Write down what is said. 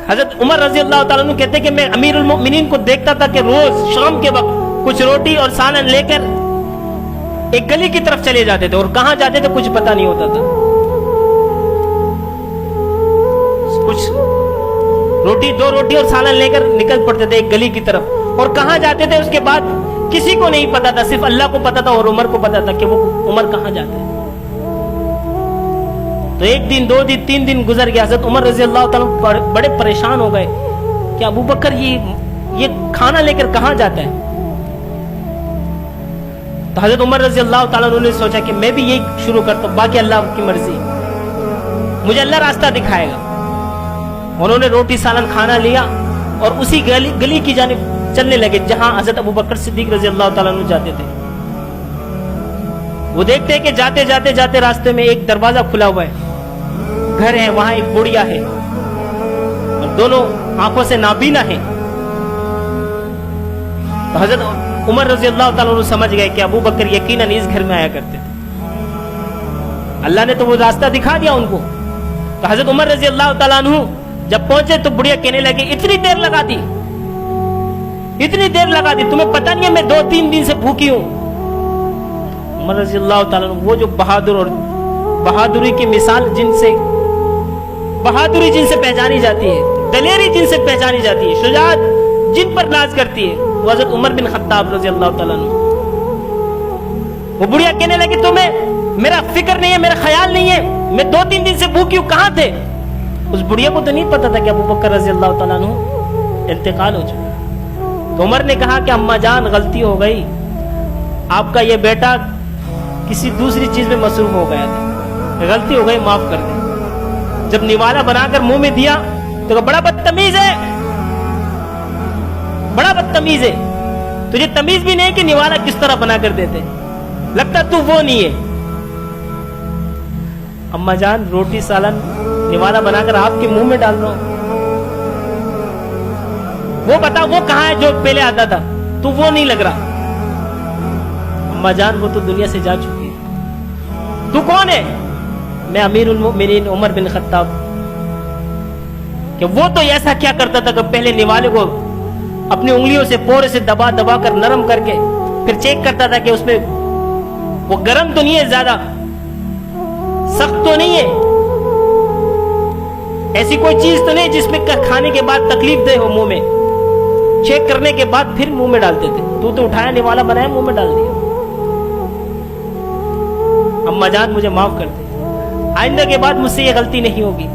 حضرت عمر رضی اللہ تعالیٰ عنہ کہتے ہیں کہ میں امیر المؤمنین کو دیکھتا تھا کہ روز شام کے وقت کچھ روٹی اور سالن لے کر ایک گلی کی طرف چلے جاتے تھے، اور کہاں جاتے تھے کچھ پتہ نہیں ہوتا تھا. کچھ دو روٹی اور سالن لے کر نکل پڑتے تھے ایک گلی کی طرف، اور کہاں جاتے تھے اس کے بعد کسی کو نہیں پتا تھا، صرف اللہ کو پتا تھا اور عمر کو پتا تھا کہ وہ عمر کہاں جاتے ہیں. تو ایک دن، 2 دن، 3 دن گزر گیا. حضرت عمر رضی اللہ تعالیٰ بڑے پریشان ہو گئے کہ ابو بکر یہ کھانا لے کر کہاں جاتا ہے. تو حضرت عمر رضی اللہ تعالیٰ نے سوچا کہ میں بھی یہی شروع کرتا ہوں، باقی اللہ کی مرضی، مجھے اللہ راستہ دکھائے گا. انہوں نے روٹی سالن کھانا لیا اور اسی گلی کی جانب چلنے لگے جہاں حضرت ابو بکر صدیق رضی اللہ تعالیٰ عنہ جاتے تھے. وہ دیکھتے ہیں کہ جاتے جاتے جاتے راستے میں ایک دروازہ کھلا ہوا ہے، گھر ہے، وہاں ایک بڑھیا ہے اور دونوں آنکھوں سے نابینا ہے. تو حضرت عمر رضی اللہ تعالیٰ عنہ سمجھ گئے کہ ابو بکر یقیناً اس گھر میں آیا کرتے تھے. اللہ نے تو وہ راستہ دکھا دیا ان کو. تو حضرت عمر رضی اللہ تعالیٰ عنہ جب پہنچے تو بڑھیا کہنے لگے اتنی دیر لگا دی، تمہیں پتہ نہیں ہے میں 2-3 دن سے بھوکی ہوں. عمر رضی اللہ تعالیٰ عنہ وہ جو بہادر اور بہادری کی مثال بہادری جن سے پہچانی جاتی ہے، دلیری جن سے پہچانی جاتی ہے، شجاعت جن پر ناز کرتی ہے، وہ حضرت عمر بن خطاب رضی اللہ تعالیٰ عنہ. وہ بڑھیا کہنے لگے تمہیں میرا فکر نہیں ہے، میرا خیال نہیں ہے، میں 2-3 دن سے بھوکی ہوں، کہاں تھے؟ اس بڑھیا کو تو نہیں پتا تھا کہ ابو بکر رضی اللہ تعالیٰ عنہ انتقال ہو چکا. تو عمر نے کہا کہ اماں جان غلطی ہو گئی، آپ کا یہ بیٹا کسی دوسری چیز میں مصروف ہو گیا تھا، غلطی ہو گئی، معاف کر دیں. جب نوالا بنا کر منہ میں دیا تو بڑا بدتمیز ہے، بڑا بدتمیز ہے، تجھے تمیز بھی نہیں کہ نوالا کس طرح بنا کر دیتے، لگتا تو وہ نہیں ہے. اماں جان روٹی سالن نوالا بنا کر آپ کے منہ میں ڈال رہا ہوں، وہ بتا وہ کہاں ہے جو پہلے آتا تھا، تو وہ نہیں لگ رہا. اماں جان وہ تو دنیا سے جا چکی ہے، تو کون ہے؟ میں امیر المؤمنین عمر بن خطاب. کہ وہ تو ایسا کیا کرتا تھا کہ پہلے نوالے کو اپنی انگلیوں سے پورے سے دبا دبا کر نرم کر کے پھر چیک کرتا تھا کہ اس میں وہ گرم تو نہیں ہے، زیادہ سخت تو نہیں ہے، ایسی کوئی چیز تو نہیں جس میں کھانے کے بعد تکلیف دہ ہو. منہ میں چیک کرنے کے بعد پھر منہ میں ڈالتے تھے. تو اٹھایا نوالا بنایا منہ میں ڈال دیا. اماں جان مجھے معاف کر دے، آئندہ کے بعد مجھ سے یہ غلطی نہیں ہوگی.